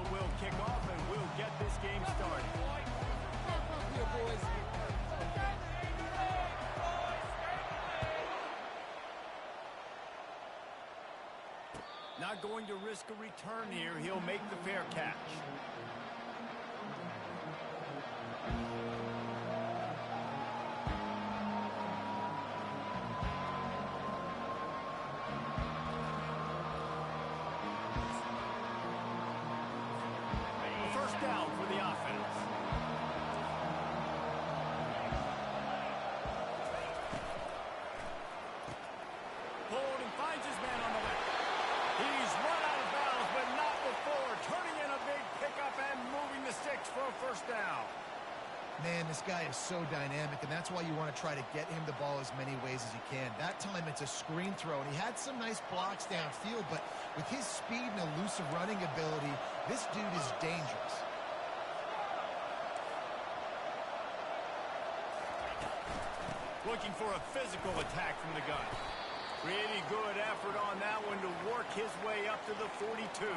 whistle will kick off, and we'll get this game started. Here, boys. Not going to risk a return here. He'll make the fair catch. First down for the offense. Holding finds his man on the left. He's run out of bounds, but not before. Turning in a big pickup and moving the sticks for a first down. Man, this guy is so dynamic, and that's why you want to try to get him the ball as many ways as you can. That time it's a screen throw, and he had some nice blocks downfield, but with his speed and elusive running ability, this dude is dangerous. Looking for a physical attack from the gun. Pretty good effort on that one to work his way up to the 42.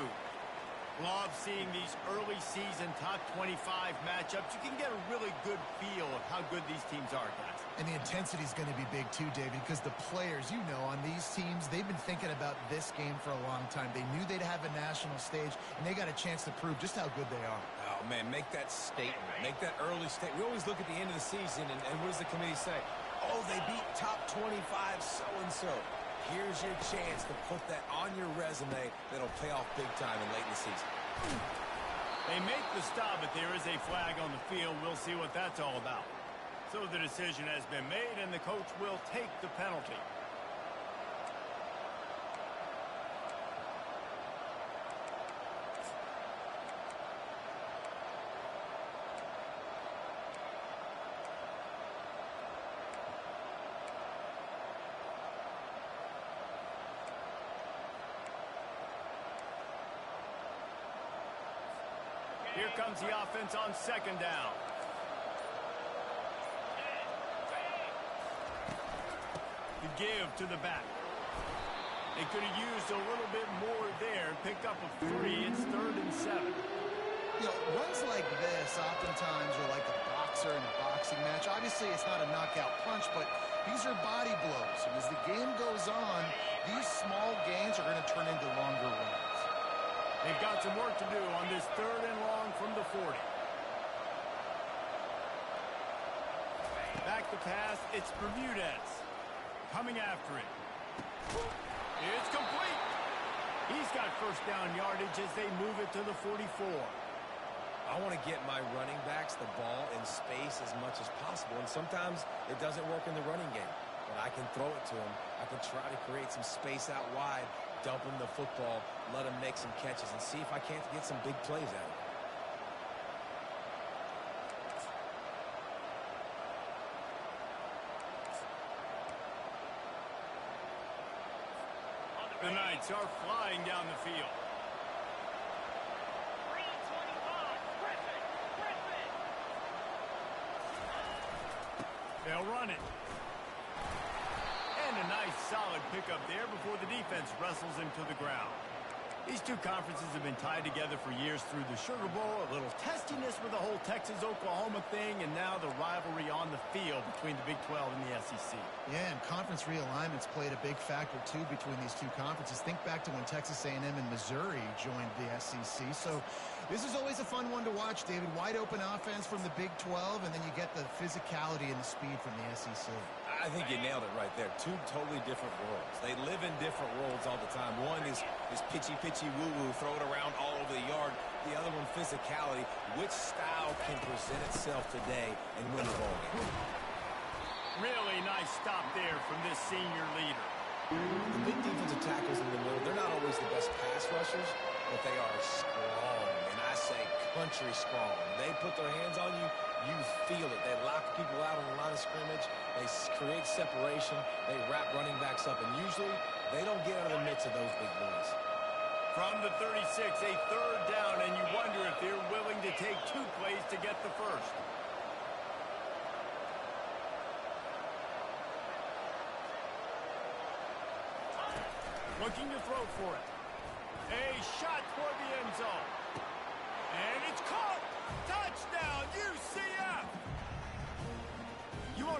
Love seeing these early season top 25 matchups. You can get a really good feel of how good these teams are, guys. And the intensity is going to be big too, David, because the players, you know, on these teams, they've been thinking about this game for a long time. They knew they'd have a national stage, and they got a chance to prove just how good they are. Oh, man, make that statement. Make that early statement. We always look at the end of the season, and what does the committee say? Oh, they beat top 25 so-and-so. Here's your chance to put that on your resume that'll pay off big time in late in the season. They make the stop, but there is a flag on the field. We'll see what that's all about. So the decision has been made, and the coach will take the penalty. Here comes the offense on second down. The give to the back. They could have used a little bit more there. Picked up a 3. It's 3rd and 7. You know, runs like this oftentimes are like a boxer in a boxing match. Obviously, it's not a knockout punch, but these are body blows. And as the game goes on, these small gains are going to turn into longer runs. They've got some work to do on this 3rd and long from the 40. Back to pass, it's Bermudez. Coming after it. It's complete. He's got first down yardage as they move it to the 44. I want to get my running backs the ball in space as much as possible, and sometimes it doesn't work in the running game. But I can throw it to them. I can try to create some space out wide, dump him the football, let him make some catches, and see if I can't get some big plays out of it. The Knights are flying down the field. They'll run it. And a nice solid pickup there before the defense wrestles him to the ground. These two conferences have been tied together for years through the Sugar Bowl, a little testiness with the whole Texas-Oklahoma thing, and now the rivalry on the field between the Big 12 and the SEC. Yeah, and conference realignments played a big factor, too, between these two conferences. Think back to when Texas A&M and Missouri joined the SEC. So this is always a fun one to watch, David. Wide-open offense from the Big 12, and then you get the physicality and the speed from the SEC. I think you nailed it right there. Two totally different worlds. They live in different worlds all the time. One is pitchy woo-woo, throw it around all over the yard. The other one, physicality. Which style can present itself today and win the ball game? Really nice stop there from this senior leader. The big defensive tackles in the middle, they're not always the best pass rushers, but they are strong. And I say country strong. They put their hands on you, you feel it. They lock people out on the line of scrimmage. They create separation. They wrap running backs up. And usually, they don't get out of the midst of those big boys. From the 36, a 3rd down, and you wonder if they're willing to take 2 plays to get the first. Looking to throw for it. A shot toward the end zone.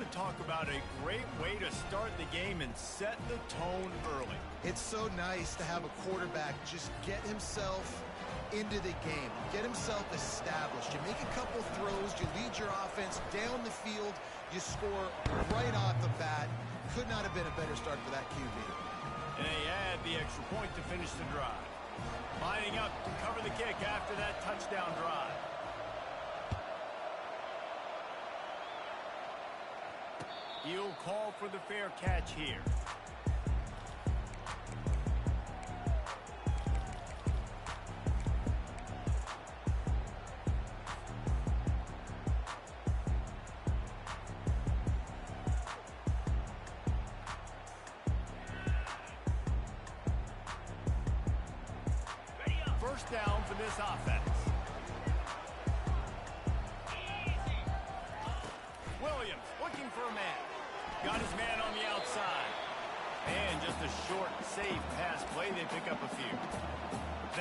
want to talk about a great way to start the game and set the tone early. It's so nice to have a quarterback just get himself into the game, get himself established. You make a couple throws, you lead your offense down the field, you score right off the bat. Could not have been a better start for that QB. And they add the extra point to finish the drive. Lining up to cover the kick after that touchdown drive. He'll call for the fair catch here. First down for this offense. Williams looking for a man. Got his man on the outside. And just a short, safe pass play. They pick up a few.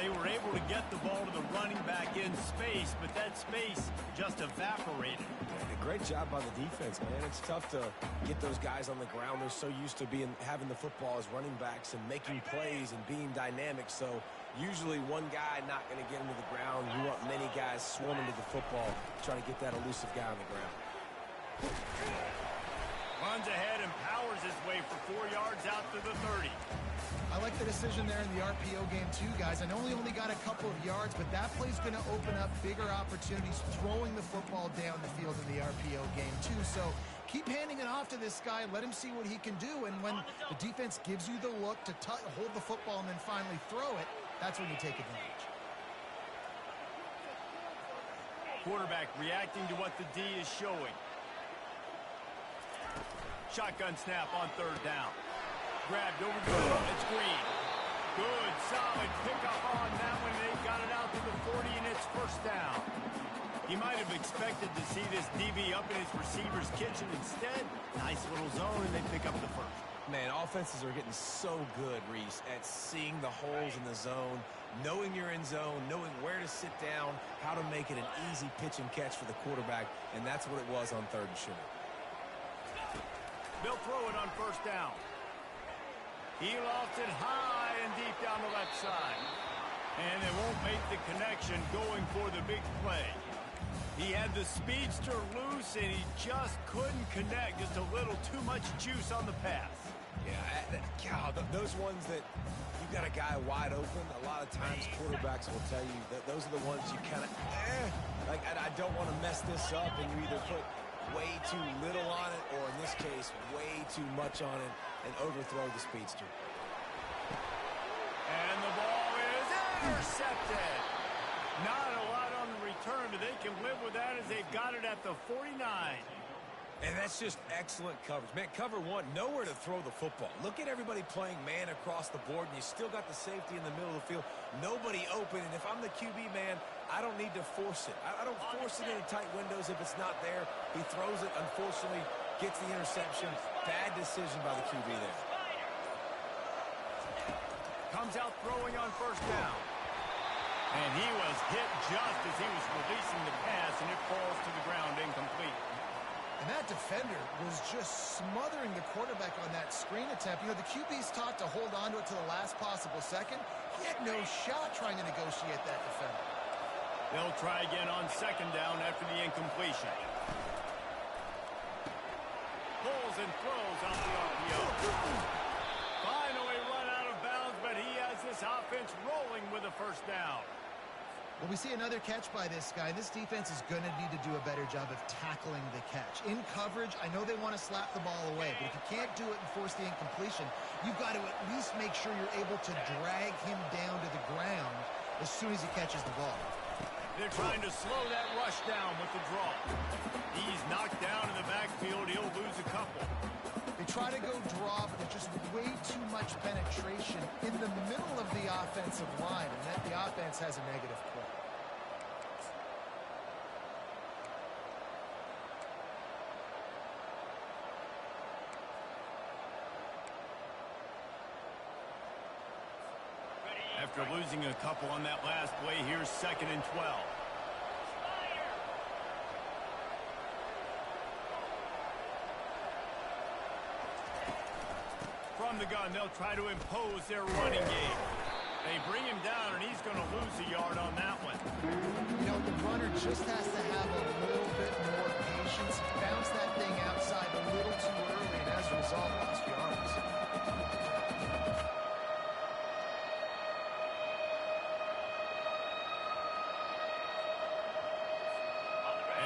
They were able to get the ball to the running back in space, but that space just evaporated. Yeah, great job by the defense, man. It's tough to get those guys on the ground. They're so used to having the football as running backs and making plays and being dynamic. So usually one guy not going to get him to the ground. You want many guys swarming to the football, trying to get that elusive guy on the ground. Runs ahead and powers his way for 4 yards out to the 30. I like the decision there in the RPO game too, guys. I know he only got a couple of yards, but that play's going to open up bigger opportunities throwing the football down the field in the RPO game too. So keep handing it off to this guy. Let him see what he can do. And when the defense gives you the look to hold the football and then finally throw it, that's when you take advantage. Quarterback reacting to what the D is showing. Shotgun snap on third down. Grabbed over the middle. It's Green. Good, solid pickup on that one. They've got it out to the 40, and it's first down. He might have expected to see this DB up in his receiver's kitchen. Instead, nice little zone, and they pick up the first. Man, offenses are getting so good, Reese, at seeing the holes in the zone, knowing you're in zone, knowing where to sit down, how to make it an easy pitch and catch for the quarterback, and that's what it was on third and short. They'll throw it on first down. He lofts it high and deep down the left side. And they won't make the connection going for the big play. He had the speedster loose, and he just couldn't connect. Just a little too much juice on the pass. Yeah, God, those ones that you've got a guy wide open, a lot of times quarterbacks will tell you that those are the ones you kind of, like, I don't want to mess this up, and you either put way too little on it, or in this case, way too much on it, and overthrow the speedster. And the ball is intercepted. Not a lot on the return, but they can live with that as they've got it at the 49. And that's just excellent coverage. Man, cover one, nowhere to throw the football. Look at everybody playing man across the board, and you still got the safety in the middle of the field. Nobody open, and if I'm the QB, man, I don't need to force it. I don't force it into tight windows if it's not there. He throws it, unfortunately, gets the interception. Bad decision by the QB there. Comes out throwing on first down. And he was hit just as he was releasing the pass, and it falls to the ground incomplete. And that defender was just smothering the quarterback on that screen attempt. You know, the QB's taught to hold on to it to the last possible second. He had no shot trying to negotiate that defender. They'll try again on second down after the incompletion. Pulls and throws off the RPO. Finally run out of bounds, but he has this offense rolling with a first down. Well, we see another catch by this guy. This defense is going to need to do a better job of tackling the catch. In coverage, I know they want to slap the ball away, but if you can't do it and force the incompletion, you've got to at least make sure you're able to drag him down to the ground as soon as he catches the ball. They're trying to slow that rush down with the draw. He's knocked down in the backfield. He'll lose a couple. They try to go draw, but there's just way too much penetration in the middle of the offensive line, and that the offense has a negative play. After losing a couple on that last play, here's 2nd and 12. the gun, they'll try to impose their running game. They bring him down, and he's going to lose a yard on that one. You know, the runner just has to have a little bit more patience. Bounce that thing outside a little too early, and as a result, lost yards.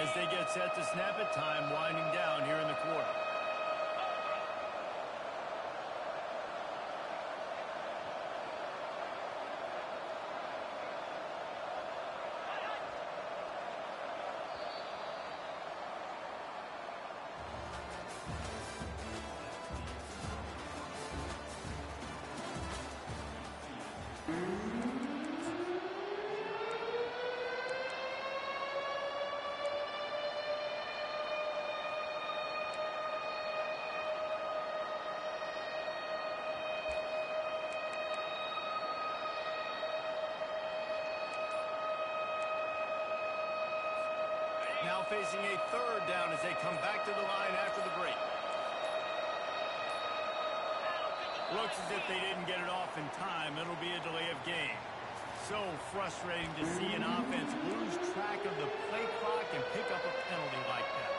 As they get set to snap it, time winding down here in the quarter. Now facing a third down as they come back to the line after the break. Looks as if they didn't get it off in time. It'll be a delay of game. So frustrating to see an offense lose track of the play clock and pick up a penalty like that.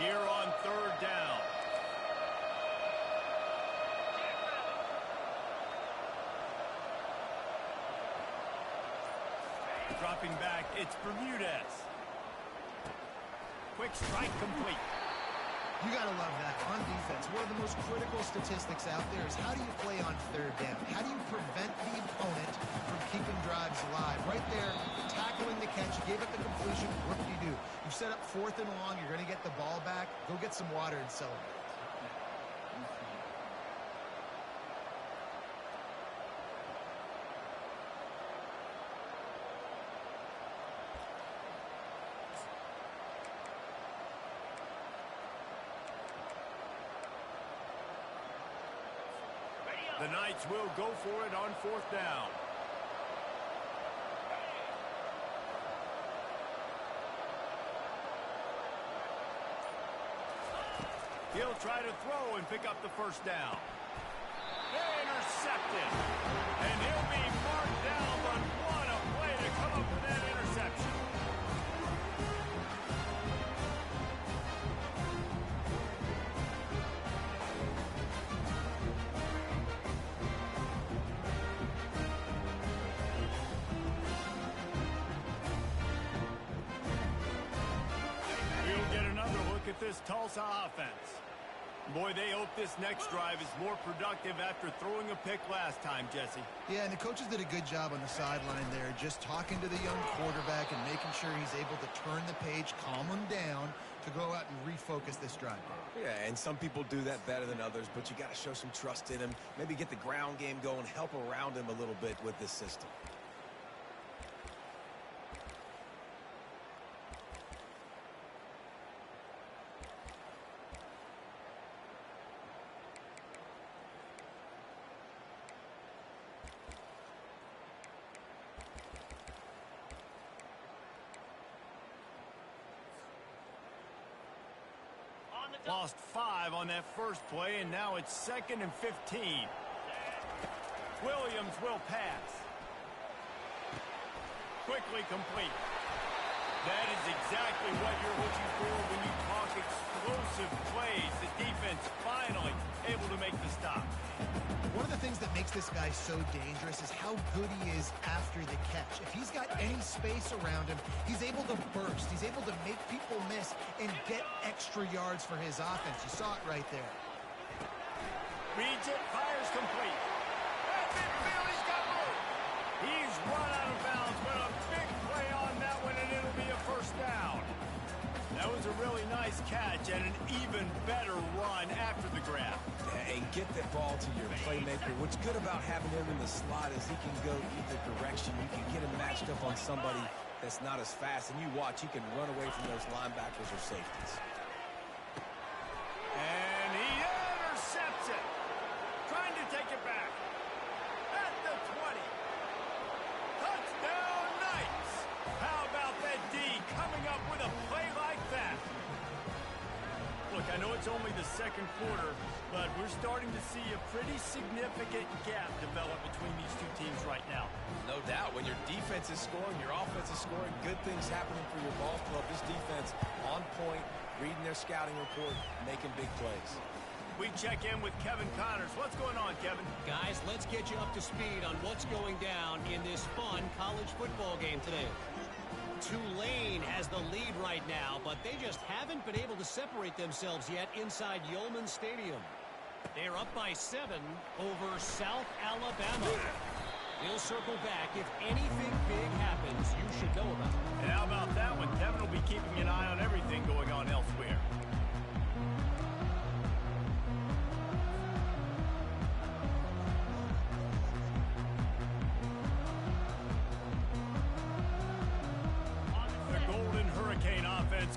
Here on third down. Dropping back, it's Bermudez. Quick strike complete. You got to love that. On defense, one of the most critical statistics out there is how do you play on third down? How do you prevent the opponent from keeping drives alive? Right there, tackling the catch, you gave up the completion. What do? You set up fourth and long, you're going to get the ball back. Go get some water and celebrate. The Knights will go for it on fourth down. He'll try to throw and pick up the first down. Intercepted. And he'll be marked down, but what a play to come up with that interception. At this Tulsa offense. Boy, they hope this next drive is more productive after throwing a pick last time, Jesse. Yeah, and the coaches did a good job on the sideline there, just talking to the young quarterback and making sure he's able to turn the page, calm him down to go out and refocus this drive. Yeah, and some people do that better than others, but you got to show some trust in him, maybe get the ground game going, help around him a little bit with this system. Lost 5 on that first play, and now it's 2nd and 15. Williams will pass. Quickly complete. That is exactly what you're looking for when you talk explosive plays. The defense finally able to make the stop. One of the things that makes this guy so dangerous is how good he is after the catch. If he's got any space around him, he's able to burst. He's able to make people miss and get extra yards for his offense. You saw it right there. Reads it, fires complete. That's it, Philly's got room. He's run out of bounds, but a big play on that one, and it'll be a first down. That was a really nice catch and an even better run after the grab. And get that ball to your playmaker. What's good about having him in the slot is he can go either direction. You can get him matched up on somebody that's not as fast, and you watch, he can run away from those linebackers or safeties. And he intercepts it. Trying to take it back. At the 20. Touchdown, Knights. How about that D coming up with a play like that? it's only the second quarter, but we're starting to see a pretty significant gap develop between these two teams right now. No doubt. When your defense is scoring, your offense is scoring, good things happening for your ball club. This defense on point, reading their scouting report, making big plays. We check in with Kevin Connors. What's going on, Kevin? Guys, let's get you up to speed on what's going down in this fun college football game today. Tulane has the lead right now, but they just haven't been able to separate themselves yet inside Yulman Stadium. They're up by 7 over South Alabama. We'll circle back. If anything big happens, you should know about it. And how about that one? Kevin will be keeping an eye on everything going on elsewhere.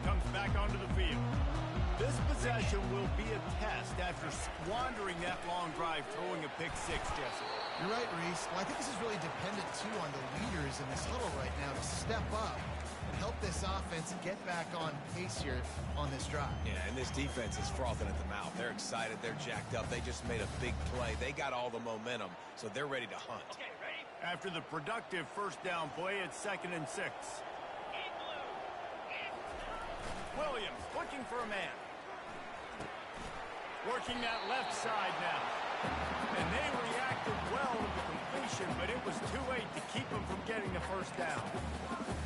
Comes back onto the field. This possession will be a test after squandering that long drive throwing a pick six, Jesse. You're right, Reese. Well, I think this is really dependent, too, on the leaders in this huddle right now to step up and help this offense get back on pace here on this drive. Yeah, and this defense is frothing at the mouth. They're excited. They're jacked up. They just made a big play. They got all the momentum, so they're ready to hunt. Okay, ready? After the productive first down play, it's 2nd and 6. Williams looking for a man. Working that left side now. And they reacted well to the completion, but it was too late to keep them from getting the first down.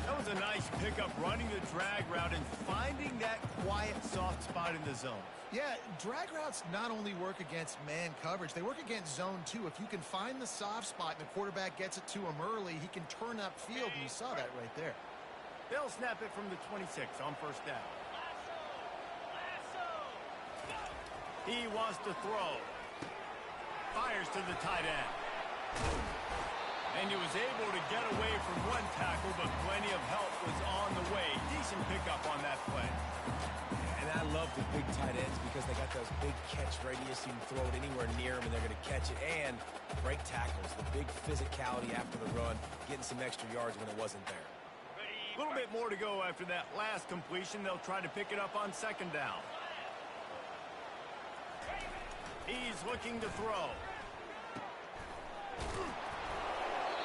That was a nice pickup, running the drag route and finding that quiet, soft spot in the zone. Yeah, drag routes not only work against man coverage, they work against zone too. If you can find the soft spot and the quarterback gets it to him early, he can turn upfield, and you saw that right there. They'll snap it from the 26 on first down. He wants to throw. Fires to the tight end. And he was able to get away from one tackle, but plenty of help was on the way. Decent pickup on that play. And I love the big tight ends because they got those big catch radius. You can throw it anywhere near them, and they're going to catch it. And break tackles, the big physicality after the run, getting some extra yards when it wasn't there. A little bit more to go after that last completion. They'll try to pick it up on 2nd down. He's looking to throw.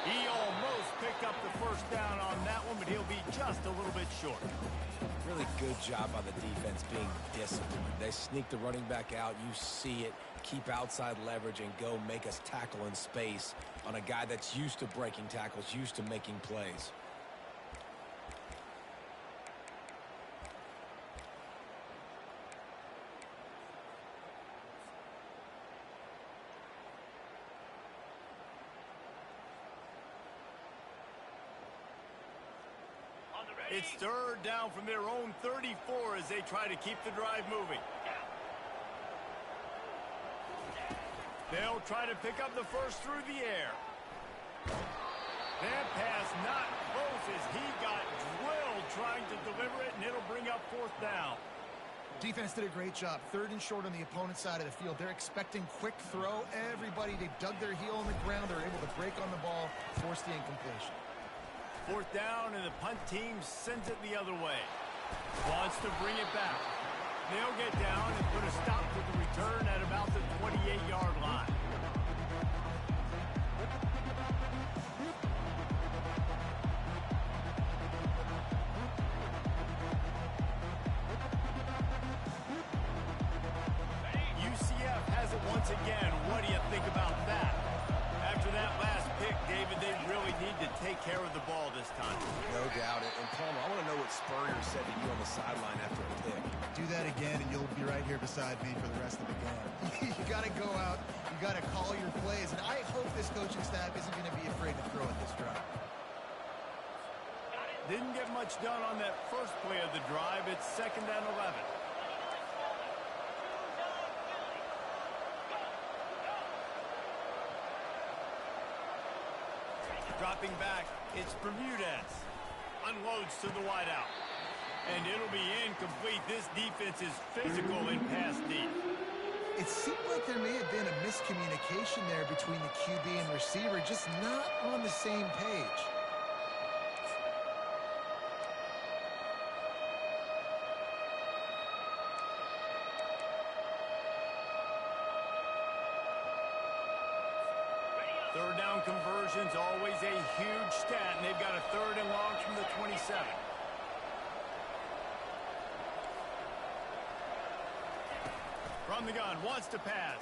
He almost picked up the first down on that one, but he'll be just a little bit short. Really good job by the defense being disciplined. They sneak the running back out. You see it. Keep outside leverage and go make us tackle in space on a guy that's used to breaking tackles, used to making plays. It's 3rd down from their own 34 as they try to keep the drive moving. They'll try to pick up the first through the air. That pass not close as he got drilled trying to deliver it, and it'll bring up 4th down. Defense did a great job. 3rd and short on the opponent's side of the field. They're expecting quick throw. Everybody, they dug their heel on the ground. They're able to break on the ball, force the incompletion. 4th down, and the punt team sends it the other way. Wants to bring it back. They'll get down and put a stop to the return at about the 28-yard line. UCF has it once again. What do you think about that? After that last pick, David, they really need to take care of the ball this time. No doubt. And Palmer, I want to know what Spurrier said to you on the sideline after a pick. Do that again, and you'll be right here beside me for the rest of the game. You got to go out. You got to call your plays. And I hope this coaching staff isn't going to be afraid to throw at this drive. Didn't get much done on that first play of the drive. It's 2nd and 11. Dropping back, it's Bermudez. Unloads to the wideout. And it'll be incomplete. This defense is physical in pass deep. It seemed like there may have been a miscommunication there between the QB and receiver, just not on the same page. Third down conversion's always a huge stat, and they've got a 3rd and long from the 27. From the gun, wants to pass.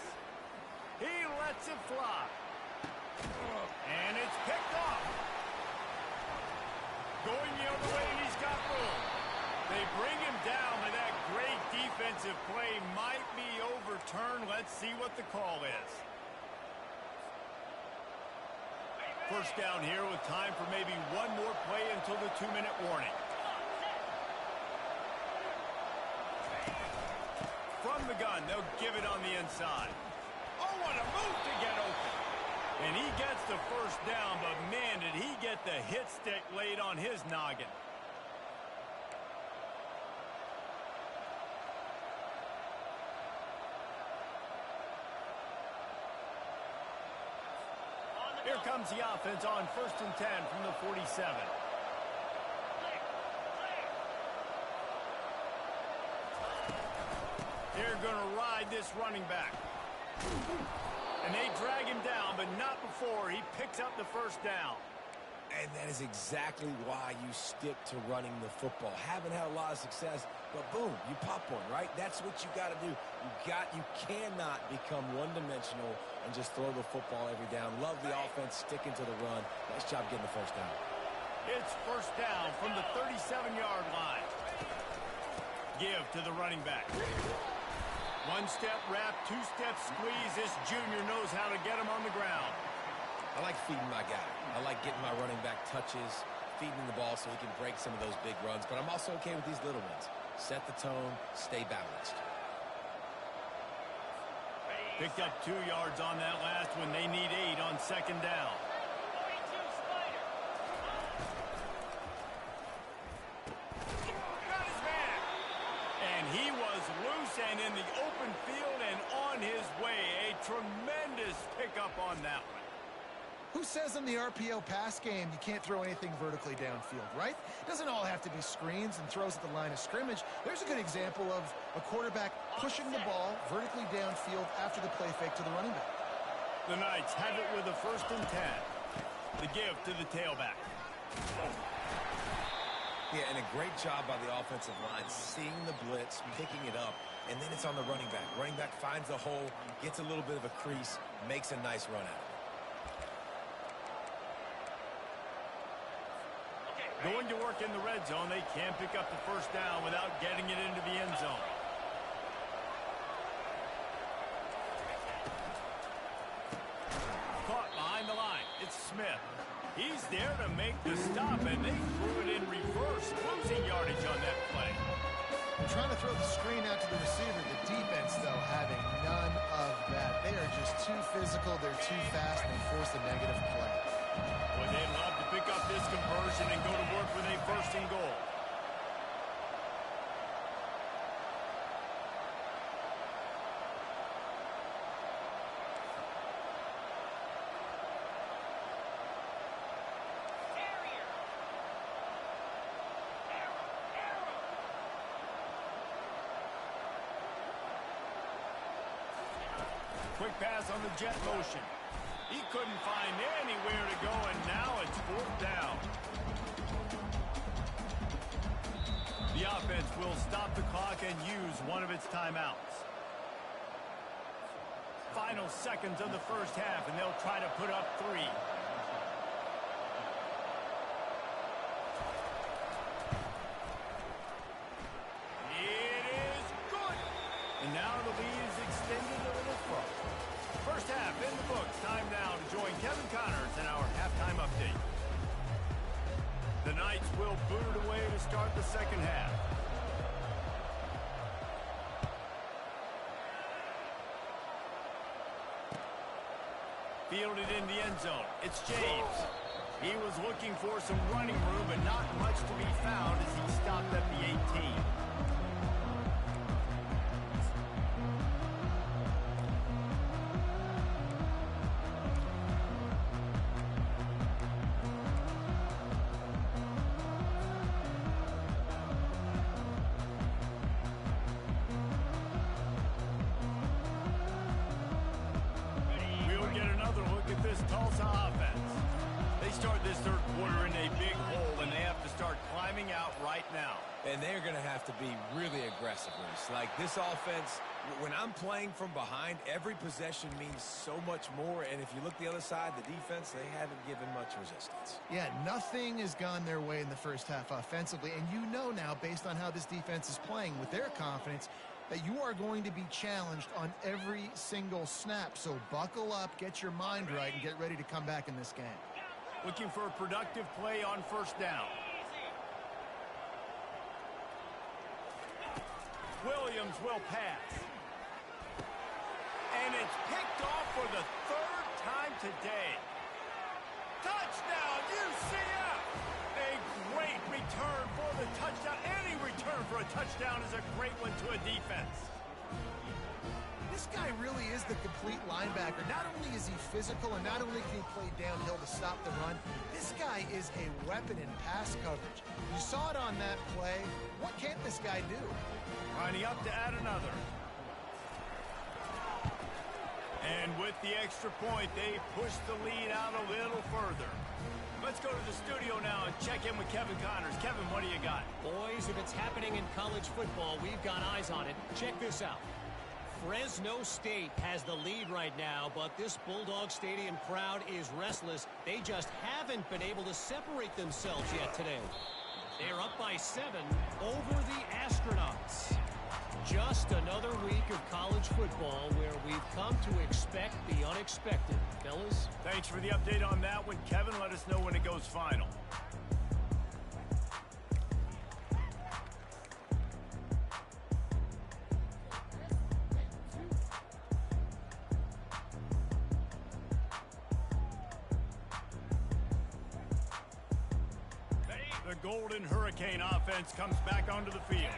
He lets it fly. And it's picked off. Going the other way, and he's got room. They bring him down, but that great defensive play might be overturned. Let's see what the call is. First down here with time for maybe one more play until the 2-minute warning. From the gun, they'll give it on the inside. Oh, what a move to get open. And he gets the first down, but man, did he get the hit stick laid on his noggin. Here comes the offense on 1st and 10 from the 47. They're going to ride this running back. And they drag him down, but not before he picks up the first down. And that is exactly why you stick to running the football. Haven't had a lot of success, but boom, you pop one, right? That's what you got to do. You cannot become one-dimensional and just throw the football every down. Love the offense, sticking to the run. Nice job getting the first down. It's first down from the 37-yard line. Give to the running back. One-step wrap, two-step squeeze. This junior knows how to get him on the ground. I like feeding my guy. I like getting my running back touches, feeding the ball so he can break some of those big runs. But I'm also okay with these little ones. Set the tone, stay balanced. Picked up 2 yards on that last one. They need 8 on 2nd down. Got his man. And he was loose and in the open field and on his way. A tremendous pickup on that one. Who says in the RPO pass game you can't throw anything vertically downfield, right? It doesn't all have to be screens and throws at the line of scrimmage. There's a good example of a quarterback pushing the ball vertically downfield after the play fake to the running back. The Knights have it with a 1st and 10. The give to the tailback. Yeah, and a great job by the offensive line, seeing the blitz, picking it up, and then it's on the running back. Running back finds the hole, gets a little bit of a crease, makes a nice run out. Going to work in the red zone. They can't pick up the first down without getting it into the end zone. Caught behind the line. It's Smith. He's there to make the stop, and they threw it in reverse, losing yardage on that play. They're trying to throw the screen out to the receiver. The defense, though, having none of that. They are just too physical. They're too fast. They force a negative play. Boy, they'd love to pick up this conversion and go to work with a 1st and goal. Quick pass on the jet motion. He couldn't find anywhere to go, and now it's 4th down. The offense will stop the clock and use one of its timeouts. Final seconds of the first half, and they'll try to put up 3. It is good. And now the lead is extended a little further. First half in the books. Time now to join Kevin Connors in our halftime update. The Knights will boot it away to start the second half. Fielded in the end zone. It's James. He was looking for some running room, but not much to be found as he stopped at the 18. Tulsa start this third quarter in a big hole, and they have to start climbing out right now. And they're going to have to be really aggressive. Like this offense, when I'm playing from behind, every possession means so much more. And if you look the other side, the defense, they haven't given much resistance. Yeah, nothing has gone their way in the first half offensively. And you know now, based on how this defense is playing with their confidence, that you are going to be challenged on every single snap. So buckle up, get your mind right, and get ready to come back in this game. Looking for a productive play on first down. Williams will pass. And it's picked off for the third time today. Touchdown, UCF! A great return for the touchdown. Any return for a touchdown is a great one to a defense. This guy really is the complete linebacker. Not only is he physical and not only can he play downhill to stop the run, this guy is a weapon in pass coverage. You saw it on that play. What can't this guy do? Lining up to add another. And with the extra point, they push the lead out a little further. Let's go to the studio now and check in with Kevin Connors. Kevin, what do you got? Boys, if it's happening in college football, we've got eyes on it. Check this out. Fresno State has the lead right now, but this Bulldog Stadium crowd is restless. They just haven't been able to separate themselves yet today. They're up by 7 over the Astronauts. Just another week of college football where we've come to expect the unexpected. Fellas? Thanks for the update on that one, Kevin. Let us know when it goes final. The Golden Hurricane offense comes back onto the field.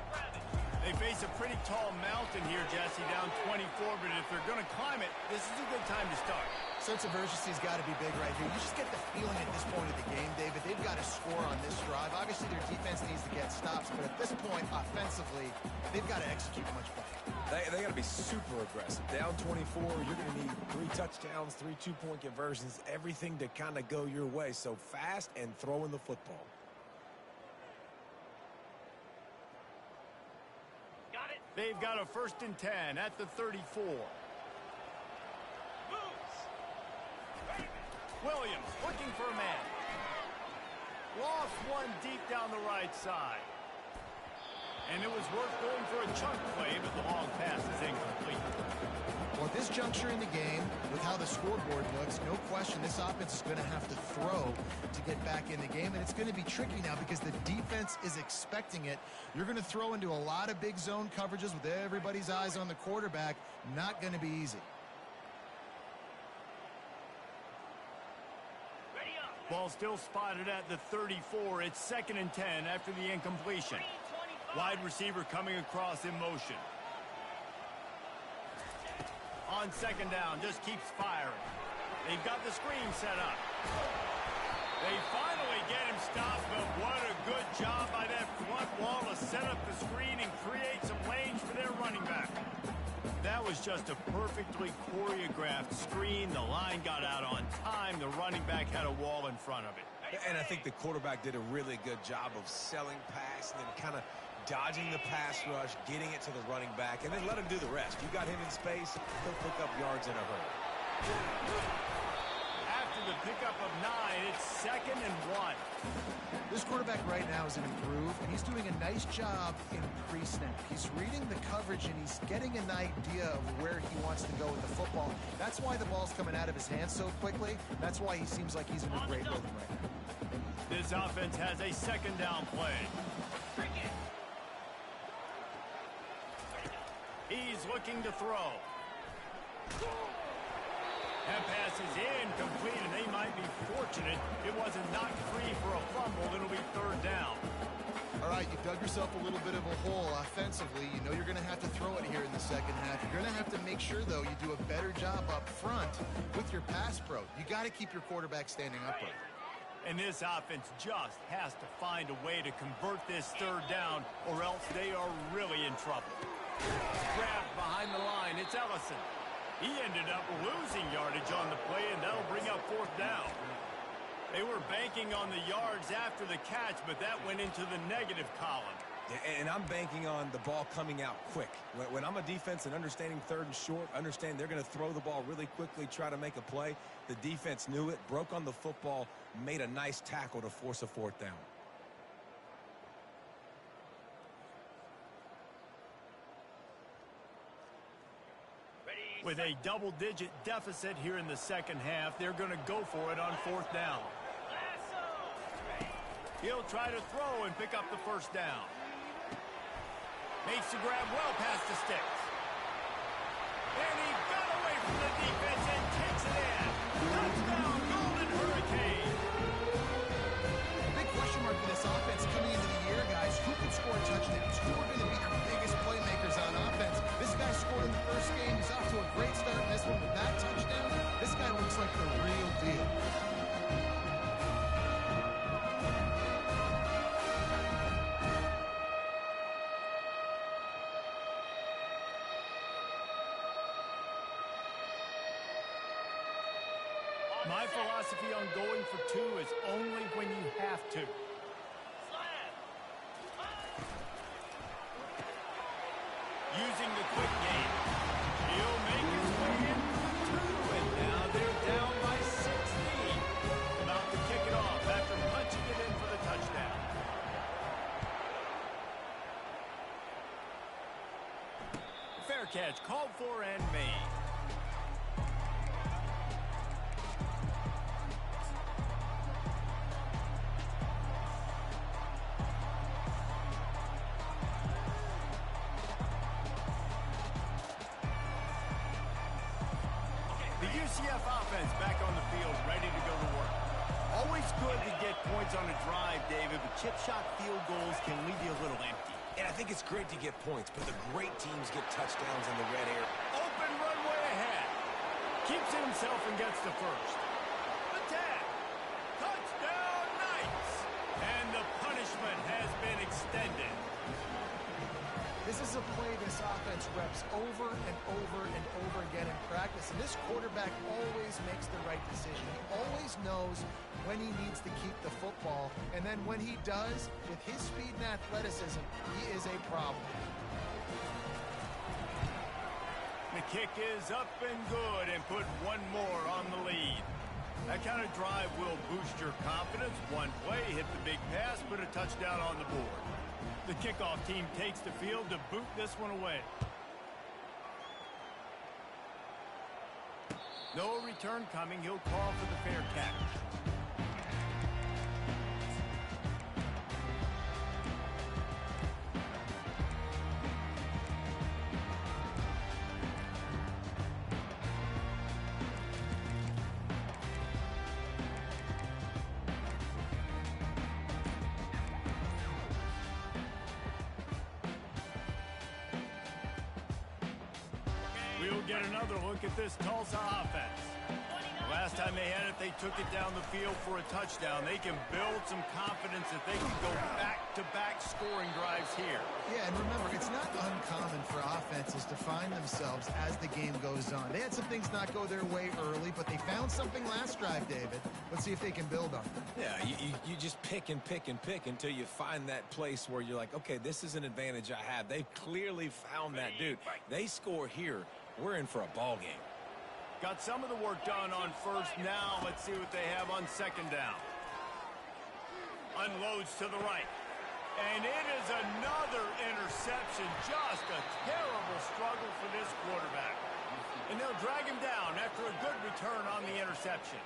They face a pretty tall mountain here, Jesse, down 24, but if they're going to climb it, this is a good time to start. Sense of urgency's got to be big right here. You just get the feeling at this point of the game, David, they've got to score on this drive. Obviously, their defense needs to get stops, but at this point, offensively, they've got to execute much better. They got to be super aggressive. Down 24, you're going to need 3 touchdowns, 3 two-point conversions, everything to kind of go your way. So fast and throwing the football. They've got a 1st and 10 at the 34. Williams looking for a man. Lost one deep down the right side. And it was worth going for a chunk play, but the long pass is incomplete. Well, at this juncture in the game, with how the scoreboard looks, no question this offense is going to have to throw to get back in the game, and it's going to be tricky now because the defense is expecting it. You're going to throw into a lot of big zone coverages with everybody's eyes on the quarterback. Not going to be easy. Ball still spotted at the 34. It's 2nd and 10 after the incompletion. Wide receiver coming across in motion. On 2nd down, just keeps firing. They've got the screen set up. They finally get him stopped, but what a good job by that front wall to set up the screen and create some lanes for their running back. That was just a perfectly choreographed screen. The line got out on time. The running back had a wall in front of it. And I think the quarterback did a really good job of selling pass and then kind of dodging the pass rush, getting it to the running back, and then let him do the rest. You got him in space, he'll pick up yards in a hurry. After the pickup of 9, it's 2nd and 1. This quarterback right now is in a groove, and he's doing a nice job in pre-snap. He's reading the coverage, and he's getting an idea of where he wants to go with the football. That's why the ball's coming out of his hands so quickly. That's why he seems like he's in a great rhythm right now. This offense has a 2nd down play. He's looking to throw. That pass is incomplete, and they might be fortunate it wasn't knocked free for a fumble. It'll be 3rd down. All right, you dug yourself a little bit of a hole offensively. You know you're going to have to throw it here in the second half. You're going to have to make sure, though, you do a better job up front with your pass pro. You got to keep your quarterback standing upright. And this offense just has to find a way to convert this 3rd down, or else they are really in trouble. Grabbed behind the line, it's Ellison. He ended up losing yardage on the play, and that'll bring up 4th down. They were banking on the yards after the catch, but that went into the negative column. And I'm banking on the ball coming out quick. When I'm a defense and understanding third and short, understand they're going to throw the ball really quickly, try to make a play. The defense knew it, broke on the football, made a nice tackle to force a fourth down. With a double-digit deficit here in the second half, they're going to go for it on fourth down. He'll try to throw and pick up the first down. Makes the grab well past the sticks. And he got away from the defense and takes it in. Touchdown, Golden Hurricane. Big question mark for this offense coming into the year, guys. Who can score touchdowns? Who are going to be your biggest playmakers on offense? This guy scored in the first game. He's off to a great start in this one with that touchdown. This guy looks like the real deal. My philosophy on going for two is only when you have to. Using the quick game. He'll make his way in for two, and now they're down by 16. About to kick it off after punching it in for the touchdown. Fair catch called for and made. DPCFL offense back on the field, ready to go to work. Always good to get points on a drive, David, but chip shot field goals can leave you a little empty. And I think it's great to get points, but the great teams get touchdowns in the red area. Open runway ahead. Keeps it himself and gets the first. Attack. Touchdown, Knights. And the punishment has been extended. This is a play this offense reps over and over and over again in practice, and this quarterback always makes the right decision. He always knows when he needs to keep the football, and then when he does, with his speed and athleticism, he is a problem. The kick is up and good and put one more on the lead. That kind of drive will boost your confidence. One play, hit the big pass, put a touchdown on the board. The kickoff team takes the field to boot this one away. No return coming. He'll call for the fair catch. We'll get another look at this Tulsa offense. Last time they had it, they took it down the field for a touchdown. They can build some confidence that they can go back-to-back scoring drives here. Yeah, and remember, it's not uncommon for offenses to find themselves as the game goes on. They had some things not go their way early, but they found something last drive, David. Let's see if they can build on it. Yeah, you just pick and pick and pick until you find that place where you're like, okay, this is an advantage I have. They've clearly found that dude. They score here. We're in for a ball game. Got some of the work done on first. Now let's see what they have on second down. Unloads to the right. And it is another interception. Just a terrible struggle for this quarterback. And they'll drag him down after a good return on the interception.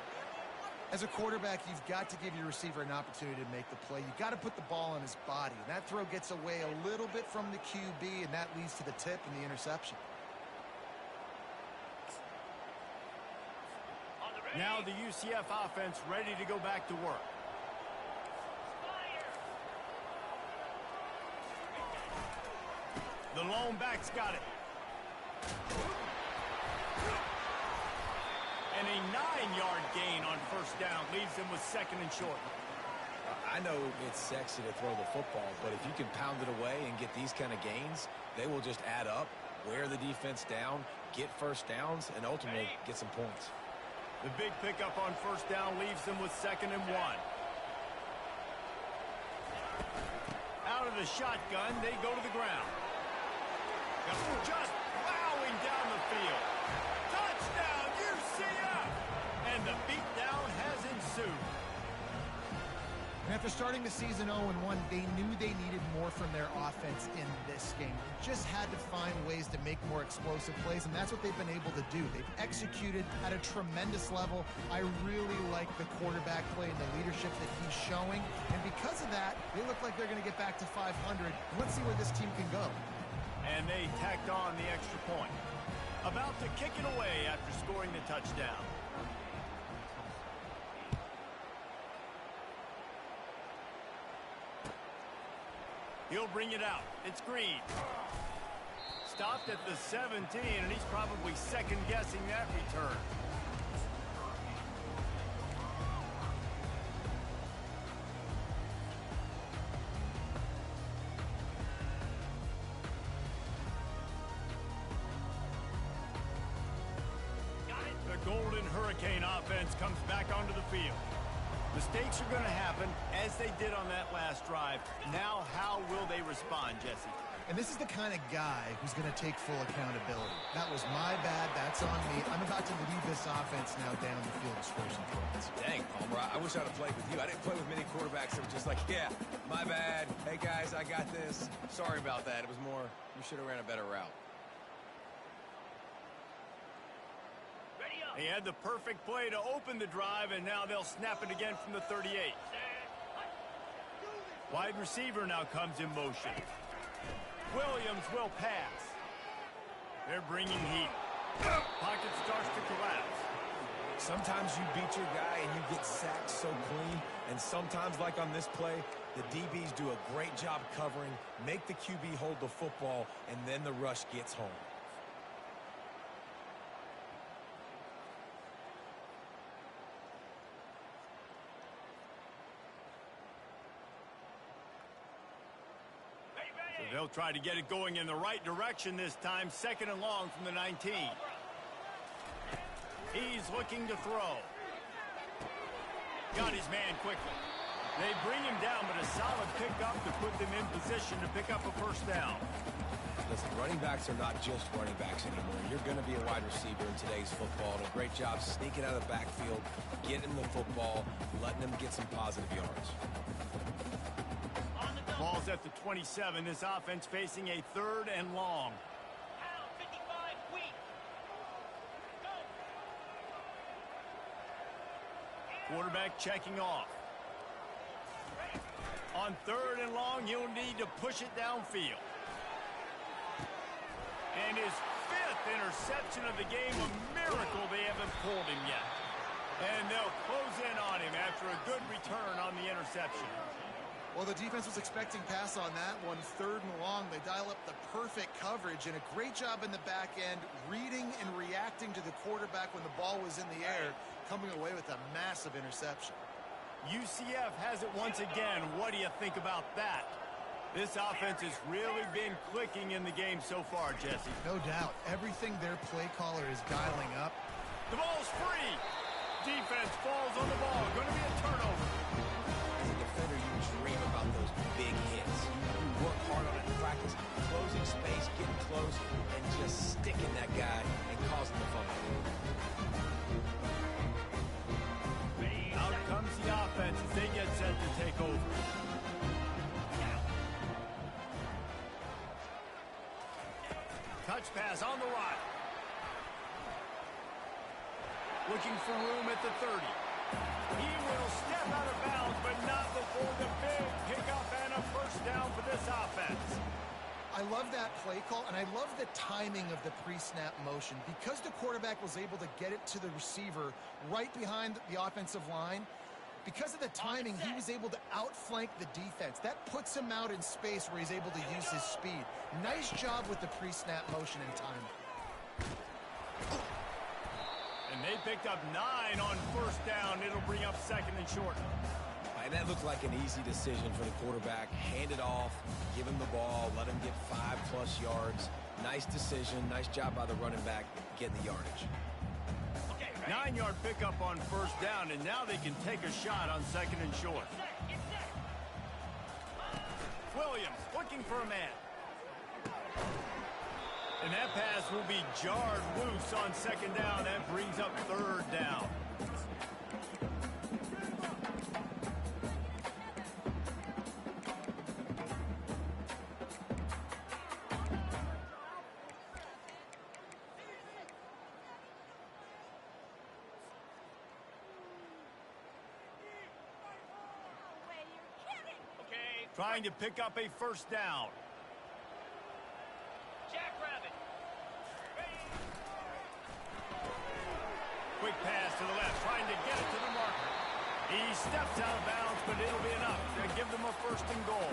As a quarterback, you've got to give your receiver an opportunity to make the play. You've got to put the ball on his body. And that throw gets away a little bit from the QB, and that leads to the tip and the interception. Now the UCF offense ready to go back to work. The lone back's got it. And a 9-yard gain on first down leaves them with second and short. I know it's sexy to throw the football, but if you can pound it away and get these kind of gains, they will just add up, wear the defense down, get first downs, and ultimately get some points. The big pickup on first down leaves them with 2nd and 1. Out of the shotgun, they go to the ground. Just plowing down the field. Touchdown, UCF! And the beatdown has ensued. And after starting the season 0-1, they knew they needed more from their offense in this game. They just had to find ways to make more explosive plays, and that's what they've been able to do. They've executed at a tremendous level. I really like the quarterback play and the leadership that he's showing, and because of that, they look like they're going to get back to 500. Let's see where this team can go. And they tacked on the extra point. About to kick it away after scoring the touchdown. He'll bring it out. It's Green. Stopped at the 17, and he's probably second-guessing that return. The Golden Hurricane offense comes back onto the field. Mistakes are going to happen, as they did on that last drive. Now, how will they respond, Jesse? And this is the kind of guy who's going to take full accountability. That was my bad. That's on me. I'm about to lead this offense now down the field to score some points. Dang, Palmer, I wish I'd have played with you. I didn't play with many quarterbacks that were just like, yeah, my bad. Hey, guys, I got this. Sorry about that. It was more, you should have ran a better route. He had the perfect play to open the drive, and now they'll snap it again from the 38. Wide receiver now comes in motion. Williams will pass. They're bringing heat. Pocket starts to collapse. Sometimes you beat your guy and you get sacked so clean, and sometimes, like on this play, the DBs do a great job covering, make the QB hold the football, and then the rush gets home. They'll try to get it going in the right direction this time. 2nd and long from the 19. He's looking to throw. Got his man quickly. They bring him down, but a solid pickup to put them in position to pick up a first down. Listen, running backs are not just running backs anymore. You're going to be a wide receiver in today's football, and a great job sneaking out of the backfield, getting the football, letting them get some positive yards. Ball's at the 27. This offense facing a 3rd and long. Quarterback checking off. On 3rd and long, you'll need to push it downfield. And his 5th interception of the game, a miracle they haven't pulled him yet. And they'll close in on him after a good return on the interception. Well, the defense was expecting pass on that one. 3rd and long, they dial up the perfect coverage and a great job in the back end, reading and reacting to the quarterback when the ball was in the air, coming away with a massive interception. UCF has it once again. What do you think about that? This offense has really been clicking in the game so far, Jesse. No doubt. Everything their play caller is dialing up. The ball's free. Defense falls on the ball. Going to be a turnover. As a defender, you dream about those big hits. You work hard on it in practice, closing space, getting close, and just sticking that guy and causing the fumble. Out comes the offense as they get set to take over. Touch pass on the right. Looking for room at the 30. He will step out of bounds, but not before the big pickup and a first down for this offense. I love that play call, and I love the timing of the pre-snap motion. Because the quarterback was able to get it to the receiver right behind the offensive line, because of the timing, he was able to outflank the defense. That puts him out in space where he's able to use his speed. Nice job with the pre-snap motion and timing. And they picked up 9 on first down. It'll bring up 2nd and short. And that looked like an easy decision for the quarterback. Hand it off, give him the ball, let him get 5+ yards. Nice decision. Nice job by the running back getting the yardage. Okay, 9-yard pickup on first down, and now they can take a shot on second and short. Williams looking for a man. And that pass will be jarred loose on second down. That brings up third down. Trying to pick up a first down. Jackrabbit. Quick pass to the left, trying to get it to the marker. He steps out of bounds, but it'll be enough to give them a first and goal.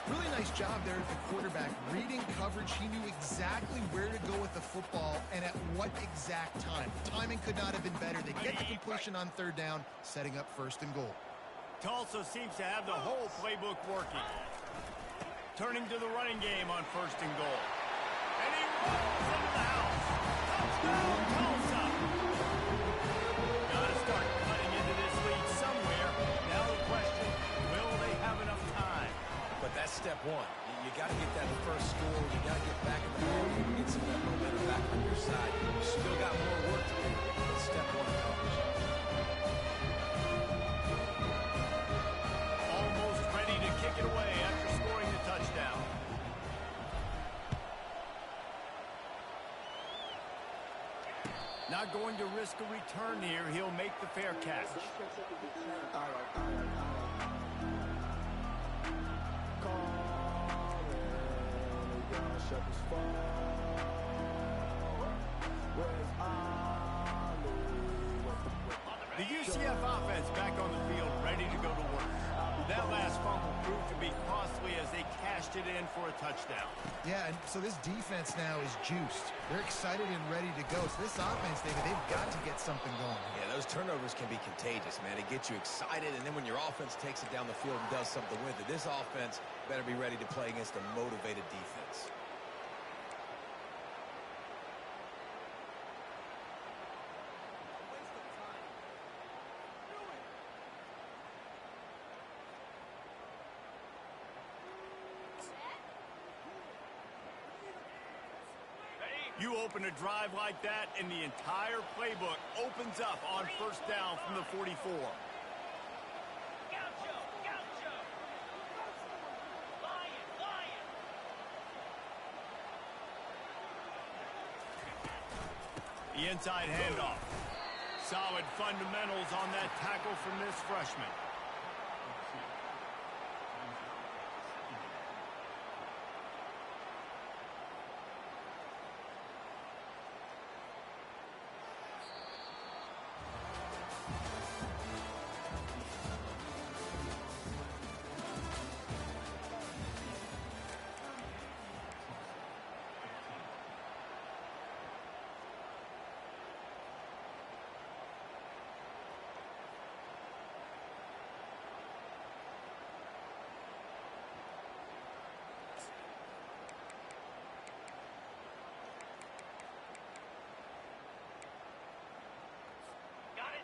Really nice job there at the quarterback. Reading coverage, he knew exactly where to go with the football and at what exact time. Timing could not have been better. They get the completion on third down, setting up first and goal. Tulsa seems to have the whole playbook working. Turning to the running game on first and goal. And he rolls into the house. Touchdown, Tulsa! Gotta start cutting into this lead somewhere. Now the question, will they have enough time? But that's step one. You got to get that first score. You got to get back in the ball game and get some of that momentum back on your side. You still got more work to do. But step one accomplished. Kick it away after scoring the touchdown. Not going to risk a return here. He'll make the fair catch. The UCF offense back on the field, ready to go to work. That last fumble proved to be costly as they cashed it in for a touchdown. Yeah, and so this defense now is juiced. They're excited and ready to go. So this offense, David, they've got to get something going. Yeah, those turnovers can be contagious, man. It gets you excited, and then when your offense takes it down the field and does something with it, this offense better be ready to play against a motivated defense. You open a drive like that, and the entire playbook opens up on first down from the 44. Gaucho! Gaucho! Lion! Lion! The inside handoff. Solid fundamentals on that tackle from this freshman.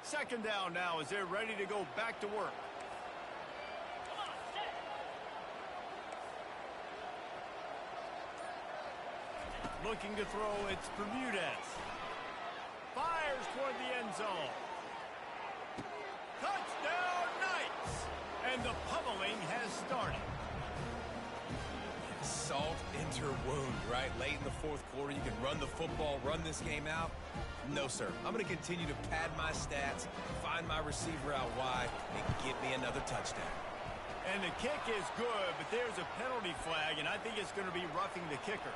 Second down now as they're ready to go back to work. Come on, set! Looking to throw, it's Bermudez. Fires toward the end zone. Touchdown, Knights! And the pummeling has started. Salt into her wound, right? Late in the fourth quarter, you can run the football, run this game out. No, sir. I'm going to continue to pad my stats, find my receiver out wide, and get me another touchdown. And the kick is good, but there's a penalty flag, and I think it's going to be roughing the kicker.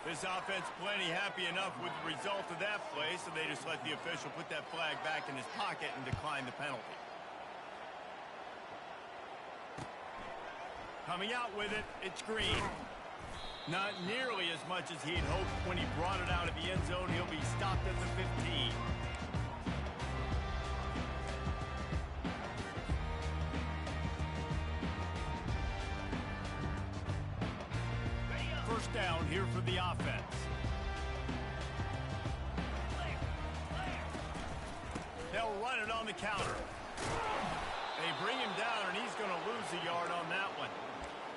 This offense plenty happy enough with the result of that play, so they just let the official put that flag back in his pocket and decline the penalty. Coming out with it, it's Green. Not nearly as much as he'd hoped when he brought it out of the end zone. He'll be stopped at the 15. First down here for the offense. it on the counter. They bring him down, and he's going to lose a yard on that one.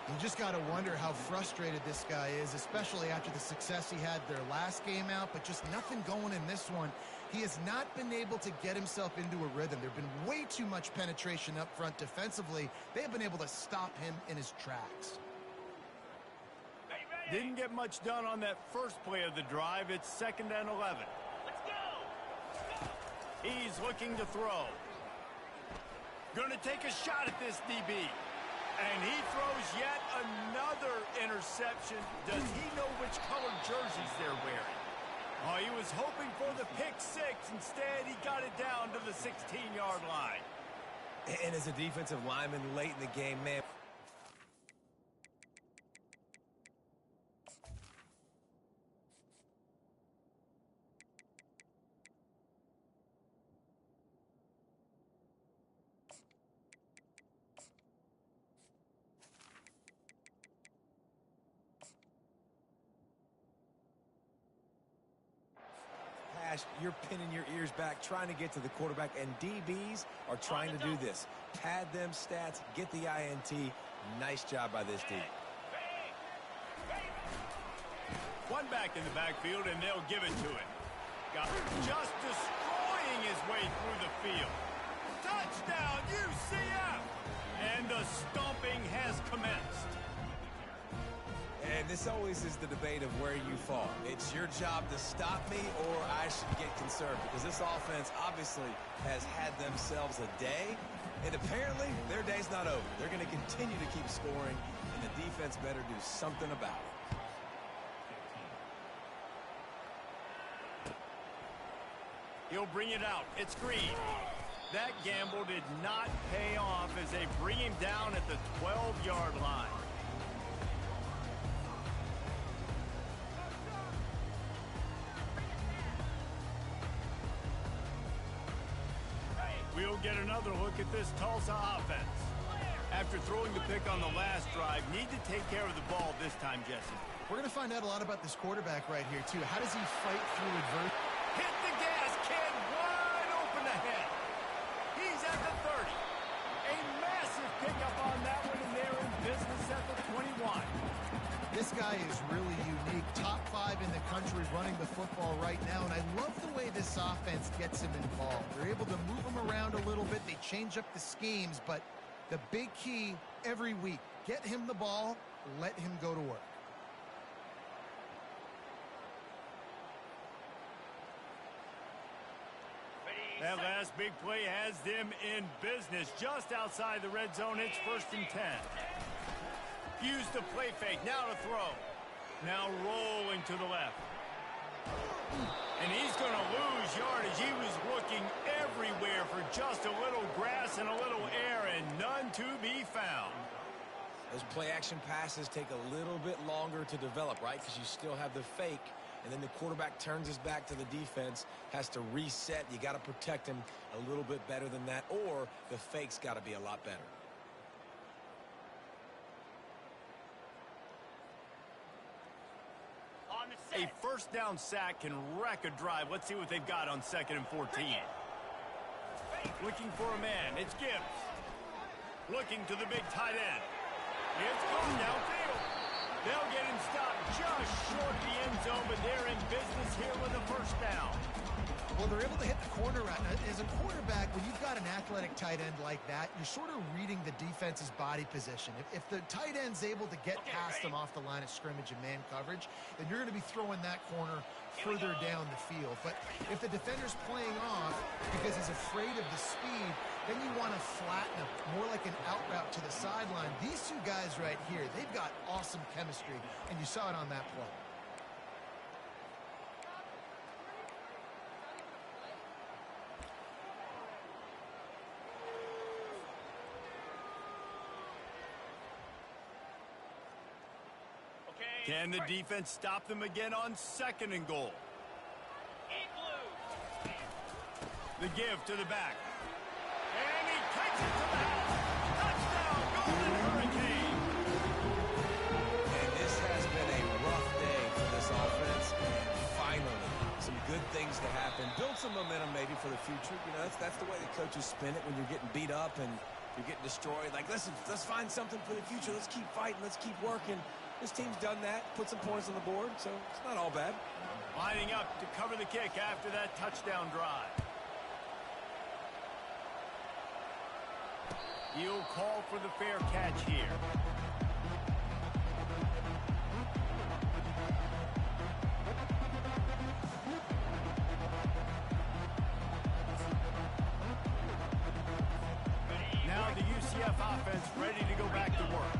You just got to wonder how frustrated this guy is, especially after the success he had their last game out, but just nothing going in this one. He has not been able to get himself into a rhythm. There have been way too much penetration up front defensively. They have been able to stop him in his tracks. Didn't get much done on that first play of the drive. It's 2nd and 11. Let's go. He's looking to throw. Going to take a shot at this DB. And he throws yet another interception. Does he know which colored jerseys they're wearing? Oh, he was hoping for the pick six. Instead, he got it down to the 16-yard line. And as a defensive lineman late in the game, man. You're pinning your ears back, trying to get to the quarterback, and DBs are trying to do this. Pad them stats, get the INT. Nice job by this D. One back in the backfield, and they'll give it to him. Just destroying his way through the field. Touchdown, UCF! And the stomping has commenced. And this always is the debate of where you fall. It's your job to stop me, or I should get concerned, because this offense obviously has had themselves a day, and apparently their day's not over. They're going to continue to keep scoring, and the defense better do something about it. He'll bring it out. It's Green. That gamble did not pay off as they bring him down at the 12-yard line. We'll get another look at this Tulsa offense. After throwing the pick on the last drive, need to take care of the ball this time, Jesse. We're going to find out a lot about this quarterback right here, too. How does he fight through adversity? Hit the gas, kid. Wide open ahead. He's at the 30. A massive pickup on that one, and they're in business at the 21. This guy is really unique. Top 5 in the country running the football right now, and I love the way this offense gets him involved. They're able to move him around a little bit. They change up the schemes, but the big key every week, get him the ball, let him go to work. That last big play has them in business just outside the red zone. It's 1st and 10. Use the play fake. Now to throw. Now rolling to the left. And he's going to lose yardage. He was looking everywhere for just a little grass and a little air, and none to be found. Those play-action passes take a little bit longer to develop, right? Because you still have the fake, and then the quarterback turns his back to the defense, has to reset. You got to protect him a little bit better than that, or the fake's got to be a lot better. A first down sack can wreck a drive. Let's see what they've got on 2nd and 14. Looking for a man. It's Gibbs. Looking to the big tight end. It's going downfield. They'll get him stopped just short the end zone, but they're in business here with a first down. Well, they're able to hit the corner route. As a quarterback, when you've got an athletic tight end like that, you're sort of reading the defense's body position. If the tight end's able to get past them off the line of scrimmage and man coverage, then you're going to be throwing that corner further down the field. But if the defender's playing off because he's afraid of the speed, then you want to flatten him, more like an out route to the sideline. These two guys right here, they've got awesome chemistry, and you saw it on that play. Can the defense stop them again on 2nd and goal? The give to the back. And he takes it to the house. Touchdown, Golden Hurricane. And this has been a rough day for this offense. And finally, some good things to happen. Build some momentum maybe for for the future. You know, that's the way the coaches spin it when you're getting beat up and you're getting destroyed. Like, listen, let's find something for the future. Let's keep fighting. Let's keep working. This team's done that, put some points on the board, so it's not all bad. Lining up to cover the kick after that touchdown drive. He'll call for the fair catch here. Now the UCF offense ready to go back to work.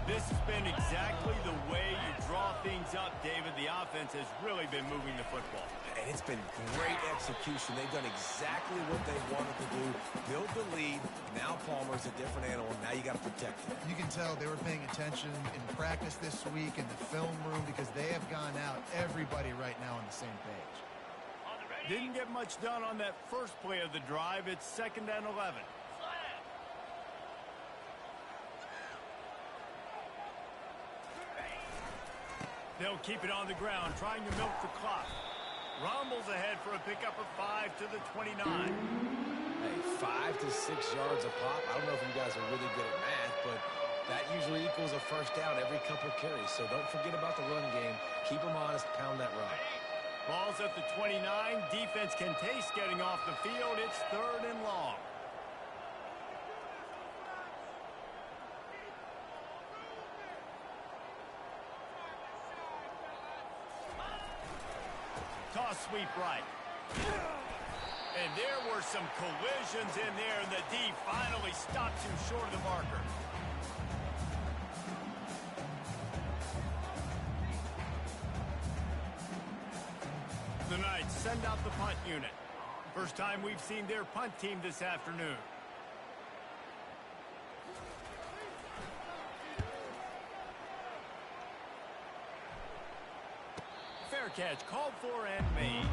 This has been exactly the way you draw things up, David. The offense has really been moving the football. And it's been great execution. They've done exactly what they wanted to do. Build the lead. Now Palmer's a different animal. Now you got to protect him. You can tell they were paying attention in practice this week in the film room because they have gone out, everybody right now on the same page. Didn't get much done on that first play of the drive. It's 2nd and 11. They'll keep it on the ground, trying to milk the clock. Rumbles ahead for a pickup of 5 to the 29. Hey, 5 to 6 yards a pop. I don't know if you guys are really good at math, but that usually equals a first down every couple carries. So don't forget about the run game. Keep them honest, pound that rock. Ball's at the 29. Defense can taste getting off the field. It's 3rd and long. Toss sweep right. And there were some collisions in there, and the D finally stops him short of the marker. The Knights send out the punt unit. First time we've seen their punt team this afternoon. Fair catch called for and made.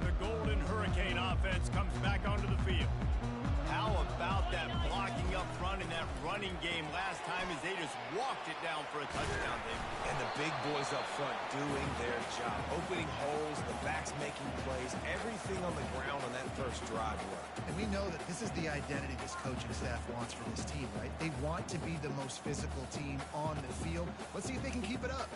The Golden Hurricane offense comes back onto the field. How about that blocking up front in that running game last time as they just walked it down for a touchdown, David? And the big boys up front doing their job. Opening holes, the backs making plays, everything on the ground on that first drive worked. And we know that this is the identity this coaching staff wants for this team, right? They want to be the most physical team on the field. Let's see if they can keep it up.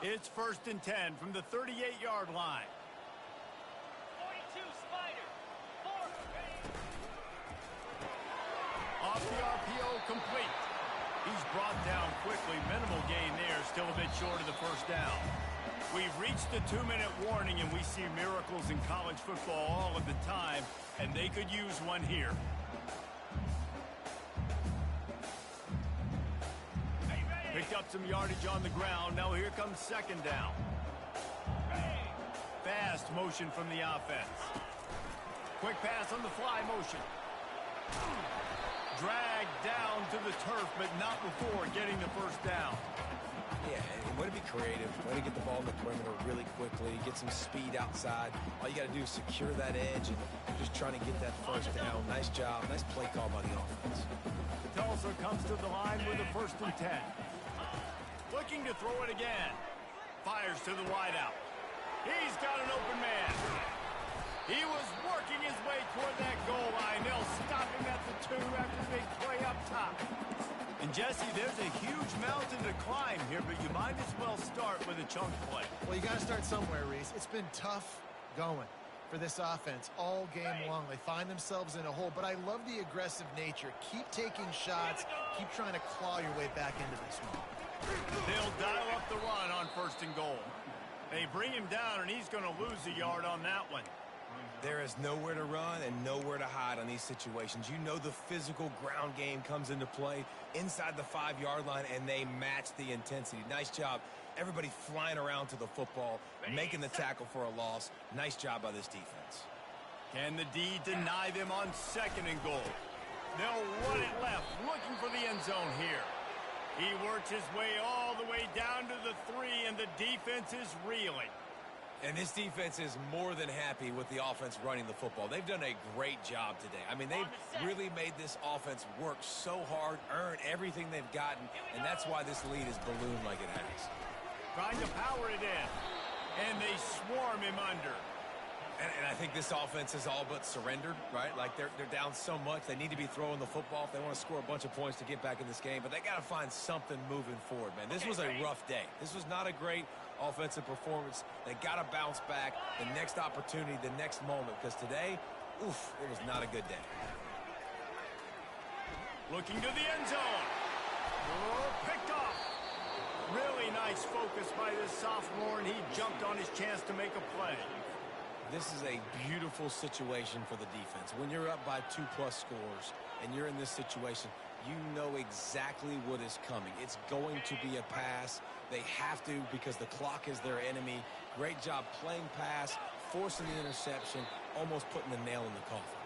It's 1st and 10 from the 38-yard line. 42 Spider. 4. Off the RPO, complete. He's brought down quickly. Minimal gain there, still a bit short of the first down. We've reached the 2-minute warning, and we see miracles in college football all of the time, and they could use one here. Picked up some yardage on the ground. Now here comes 2nd down. Fast motion from the offense. Quick pass on the fly motion. Dragged down to the turf, but not before getting the first down. Yeah, and way to be creative. Way to get the ball in the perimeter really quickly. Get some speed outside. All you got to do is secure that edge and just trying to get that first down. Nice job. Nice play call by the offense. Tulsa comes to the line with a 1st and 10. Looking to throw it again. Fires to the wideout. He's got an open man. He was working his way toward that goal line. They'll stop him at the 2 after the big play up top. And Jesse, there's a huge mountain to climb here, but you might as well start with a chunk play. Well, you got to start somewhere, Reese. It's been tough going for this offense all game long. They find themselves in a hole, but I love the aggressive nature. Keep taking shots. Keep trying to claw your way back into this one. They'll dial up the run on 1st and goal. They bring him down, and he's going to lose a yard on that one. There is nowhere to run and nowhere to hide on these situations. You know the physical ground game comes into play inside the 5-yard line, and they match the intensity. Nice job. Everybody flying around to the football, making the tackle for a loss. Nice job by this defense. Can the D deny them on 2nd and goal? They'll run it left, looking for the end zone here. He works his way all the way down to the 3, and the defense is reeling. And this defense is more than happy with the offense running the football. They've done a great job today. I mean, they've really made this offense work so hard, earn everything they've gotten, and that's why this lead is ballooned like it has. Trying to power it in, and they swarm him under. And I think this offense is all but surrendered, right? Like, they're down so much. They need to be throwing the football if they want to score a bunch of points to get back in this game. But they got to find something moving forward, man. This was a rough day. This was not a great offensive performance. They got to bounce back the next opportunity, the next moment. Because today, oof, it was not a good day. Looking to the end zone. Oh, picked off. Really nice focus by this sophomore, and he jumped on his chance to make a play. This is a beautiful situation for the defense. When you're up by 2+ scores and you're in this situation, you know exactly what is coming. It's going to be a pass. They have to because the clock is their enemy. Great job playing pass, forcing the interception, almost putting the nail in the coffin.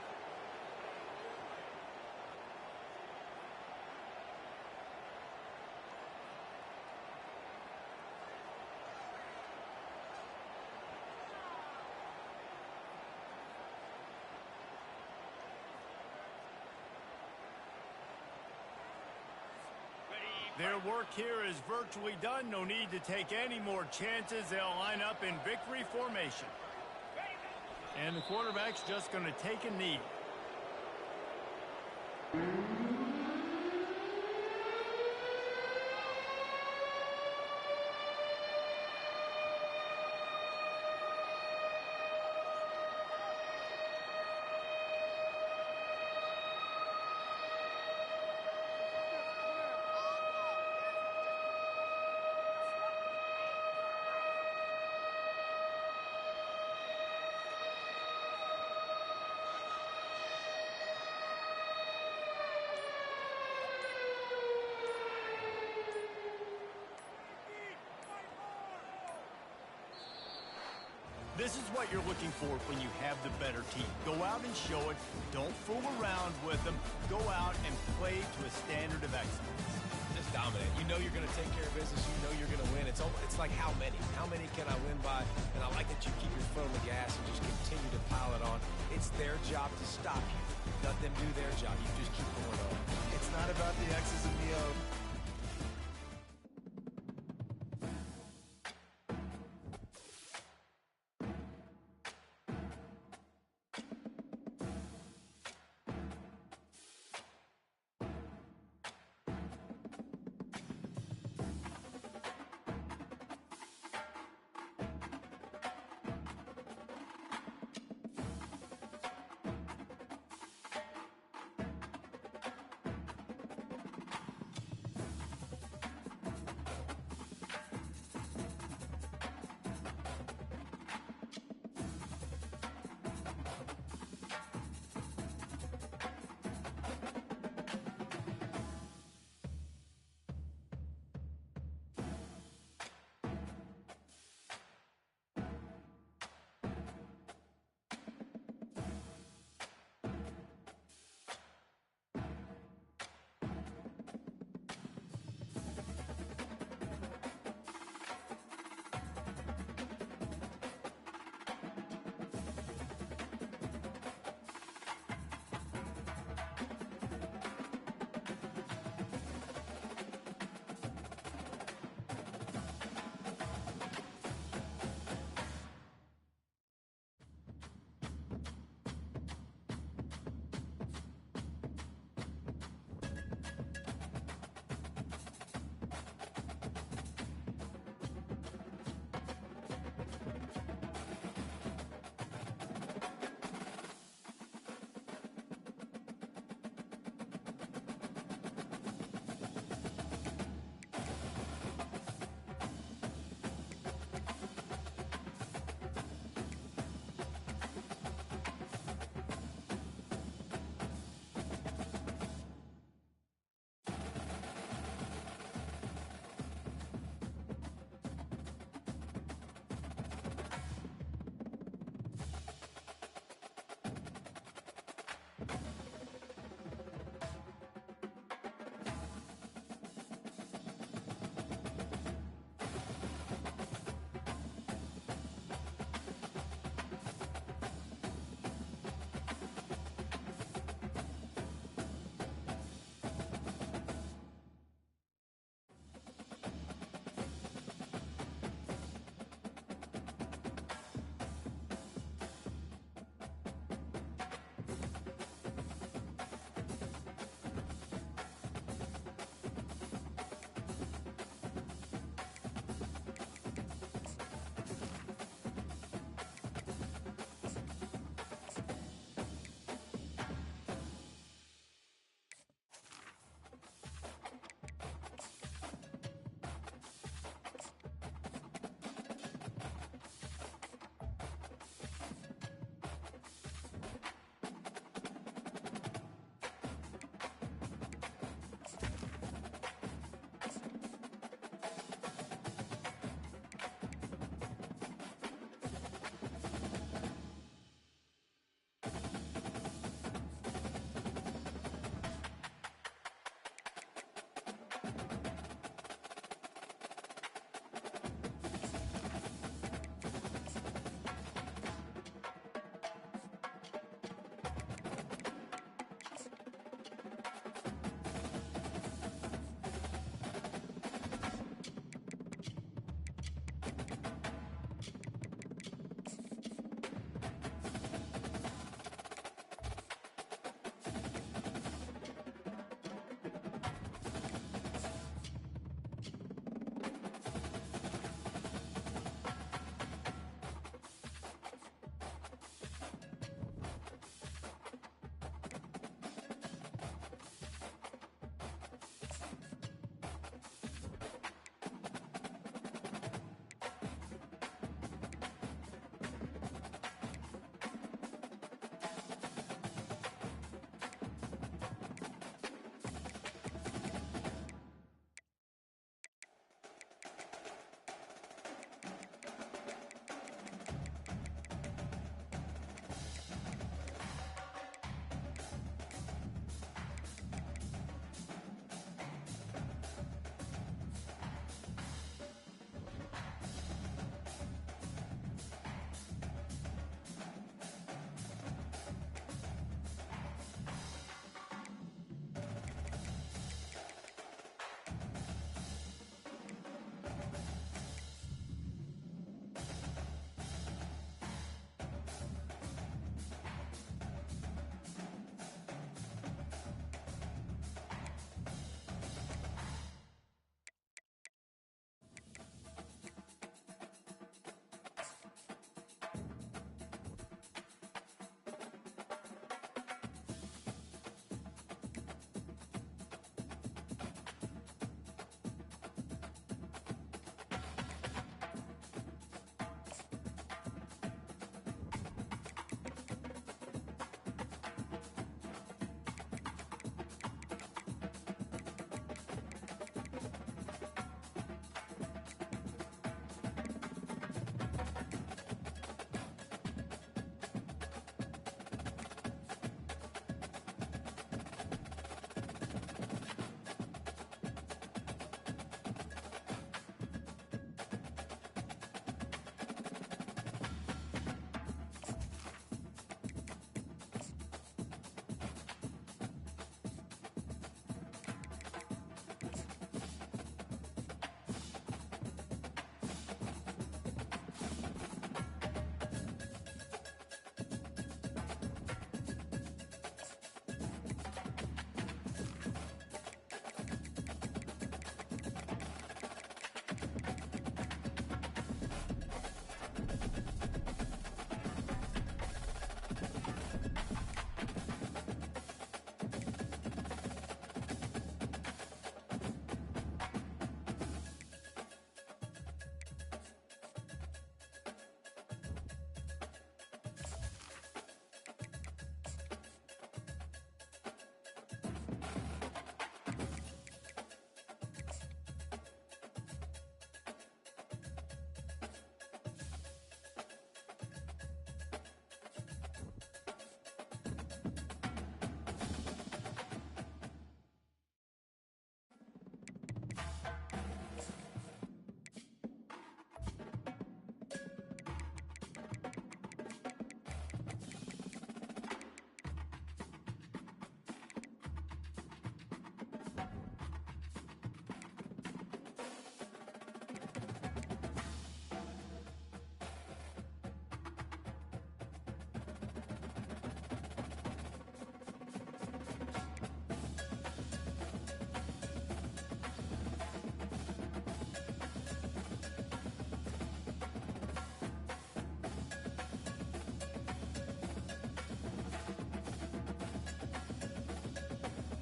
Their work here is virtually done. No need to take any more chances. They'll line up in victory formation. And the quarterback's just going to take a knee. This is what you're looking for when you have the better team. Go out and show it. Don't fool around with them. Go out and play to a standard of excellence. Just dominate. You know you're going to take care of business. You know you're going to win. It's like how many? How many can I win by? And I like that you keep your foot on the gas and just continue to pile it on. It's their job to stop you. Let them do their job. You just keep going on. It's not about the X's and the O's.